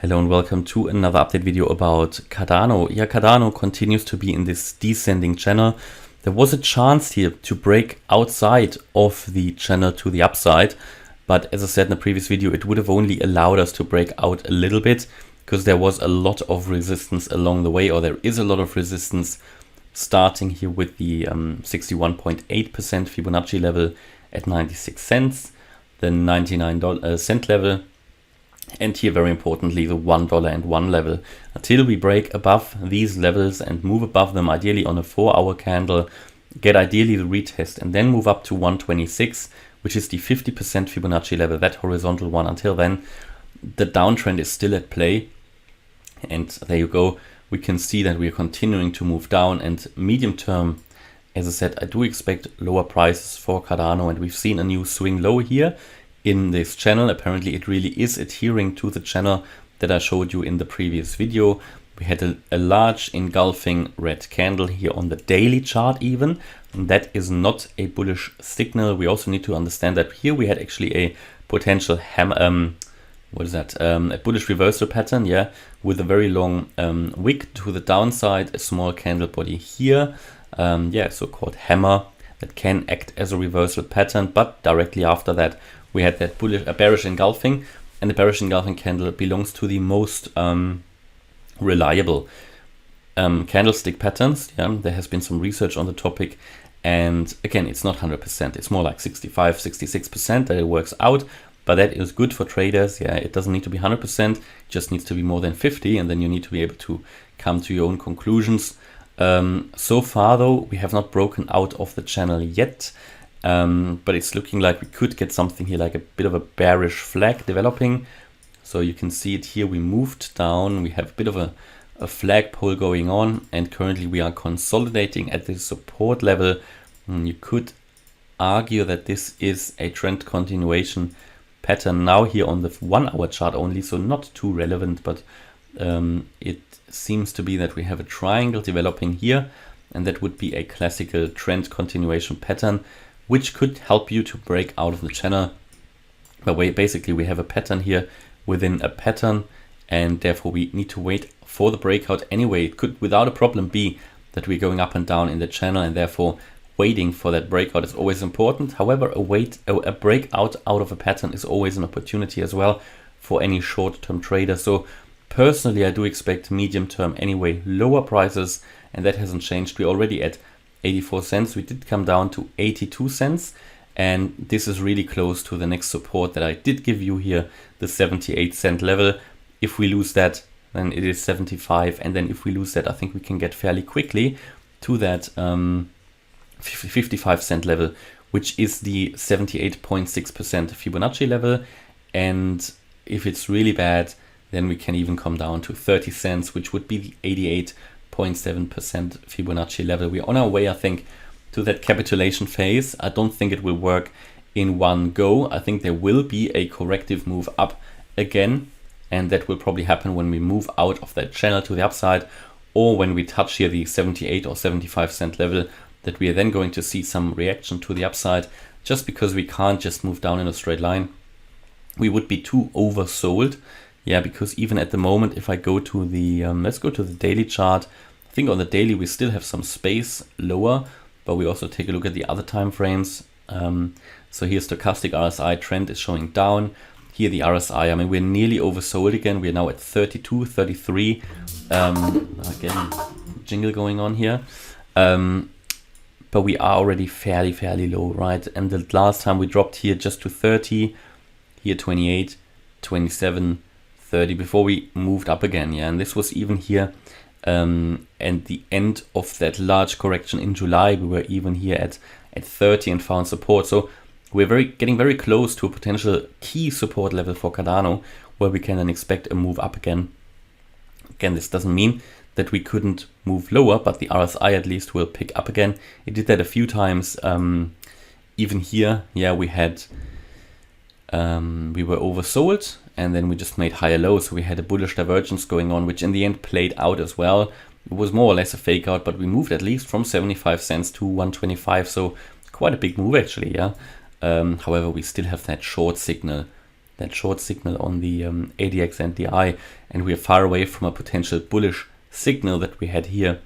Hello and welcome to another update video about Cardano. Yeah, Cardano continues to be in this descending channel. There was a chance here to break outside of the channel to the upside, but as I said in the previous video, it would have only allowed us to break out a little bit because there was a lot of resistance along the way, or there is a lot of resistance starting here with the 61.8% Fibonacci level at 96 cents, the 99 cent level, and here very importantly the $1.01 level. Until we break above these levels and move above them, ideally on a 4-hour candle, get ideally the retest and then move up to 126, which is the 50% Fibonacci level, that horizontal one. Until then the downtrend is still at play, and there you go. We can see that we are continuing to move down, and medium term, as I said, I do expect lower prices for Cardano, and we've seen a new swing low here in this channel. Apparently it really is adhering to the channel that I showed you in the previous video. We had a large engulfing red candle here on the daily chart even, and that is not a bullish signal. We also need to understand that here we had actually a potential a bullish reversal pattern, yeah, with a very long wick to the downside, a small candle body here, so-called hammer that can act as a reversal pattern, but directly after that we had that bearish engulfing, and the bearish engulfing candle belongs to the most reliable candlestick patterns. Yeah, there has been some research on the topic, and again, it's not 100%. It's more like 65, 66% that it works out, but that is good for traders. Yeah, it doesn't need to be 100%, it just needs to be more than 50, and then you need to be able to come to your own conclusions. So far though, we have not broken out of the channel yet. But it's looking like we could get something here like a bit of a bearish flag developing. So you can see it here, we moved down, we have a bit of a flagpole going on, and currently we are consolidating at the support level. You could argue that this is a trend continuation pattern now here on the 1-hour chart only, so not too relevant, but it seems to be that we have a triangle developing here, and that would be a classical trend continuation pattern, which could help you to break out of the channel. But basically we have a pattern here within a pattern, and therefore we need to wait for the breakout anyway. It could without a problem be that we're going up and down in the channel, and therefore waiting for that breakout is always important. However, a breakout out of a pattern is always an opportunity as well for any short-term trader. So personally, I do expect medium term anyway lower prices, and that hasn't changed. We're already at 84 cents. We did come down to 82 cents, and this is really close to the next support that I did give you here, the 78-cent level. If we lose that, then it is 75, and then if we lose that, I think we can get fairly quickly to that 55-cent level, which is the 78.6% Fibonacci level. And if it's really bad, then we can even come down to 30 cents, which would be the 88.7% Fibonacci level. We're on our way, I think, to that capitulation phase. I don't think it will work in one go. I think there will be a corrective move up again, and that will probably happen when we move out of that channel to the upside, or when we touch here the 78 or 75-cent level, that we are then going to see some reaction to the upside, just because we can't just move down in a straight line. We would be too oversold. Yeah, because even at the moment, if I go to the, let's go to the daily chart. I think on the daily we still have some space lower, but we also take a look at the other time frames. So here stochastic RSI trend is showing down. Here the RSI, I mean, we're nearly oversold again. We're now at 32, 33. Again, jingle going on here. But we are already fairly low, right? And the last time we dropped here just to 30, here 28, 27, 30 before we moved up again. Yeah, and this was even here and the end of that large correction in July. We were even here at 30 and found support. So we're getting very close to a potential key support level for Cardano, where we can then expect a move up again. Again, this doesn't mean that we couldn't move lower, but the RSI at least will pick up again. It did that a few times. Even here, yeah, we were oversold, and then we just made higher lows. So we had a bullish divergence going on, which in the end played out as well. It was more or less a fake out, but we moved at least from 75 cents to 125. So quite a big move actually, yeah. However, we still have that short signal that short signal on the ADX and DI, and we are far away from a potential bullish signal that we had here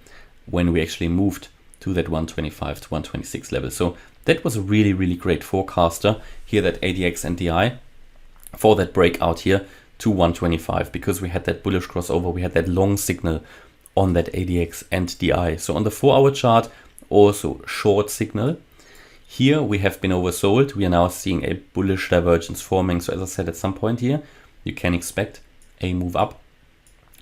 when we actually moved to that 125 to 126 level. So that was a really, really great forecaster here, that ADX and DI, for that breakout here to 125, because we had that bullish crossover, we had that long signal on that ADX and DI. So on the 4-hour chart, also short signal. Here we have been oversold. We are now seeing a bullish divergence forming. So as I said, at some point here, you can expect a move up,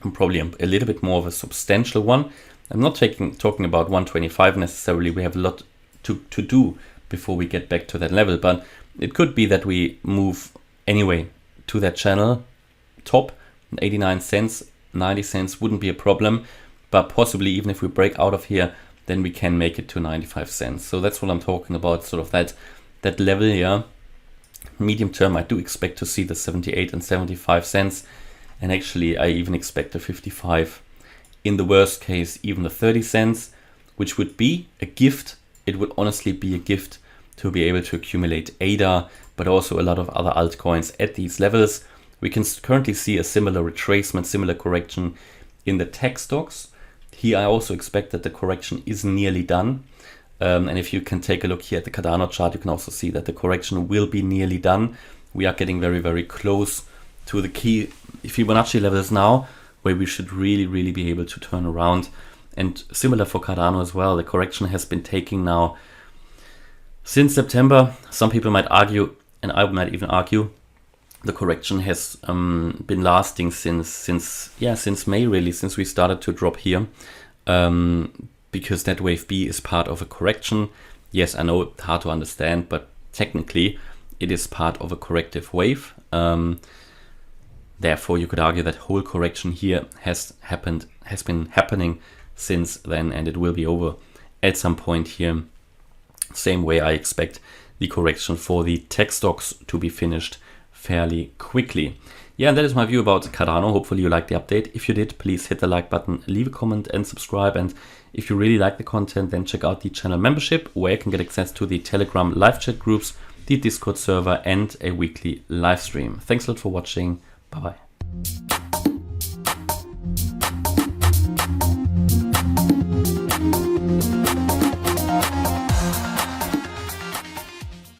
and probably a little bit more of a substantial one. I'm not talking about 125 necessarily. We have a lot to do before we get back to that level, but it could be that we move anyway to that channel top. 89 cents, 90 cents wouldn't be a problem, but possibly even if we break out of here, then we can make it to 95 cents. So that's what I'm talking about, sort of that level here. Medium term, I do expect to see the 78 and 75 cents, and actually I even expect a 55. In the worst case, even the 30 cents, which would be a gift. It would honestly be a gift to be able to accumulate ADA, but also a lot of other altcoins at these levels. We can currently see a similar retracement, similar correction in the tech stocks. Here I also expect that the correction is nearly done. And if you can take a look here at the Cardano chart, you can also see that the correction will be nearly done. We are getting very, very close to the key Fibonacci levels now, where we should really, really be able to turn around. And similar for Cardano as well, the correction has been taking now since September. Some people might argue, and I might even argue, the correction has been lasting since May, really, since we started to drop here, because that wave B is part of a correction. Yes, I know, hard to understand, but technically it is part of a corrective wave. Therefore, you could argue that whole correction here has been happening since then, and it will be over at some point here. Same way I expect the correction for the tech stocks to be finished fairly quickly. Yeah, and that is my view about Cardano. Hopefully you liked the update. If you did, please hit the like button, leave a comment and subscribe. And if you really like the content, then check out the channel membership, where you can get access to the Telegram live chat groups, the Discord server, and a weekly live stream. Thanks a lot for watching. Bye bye.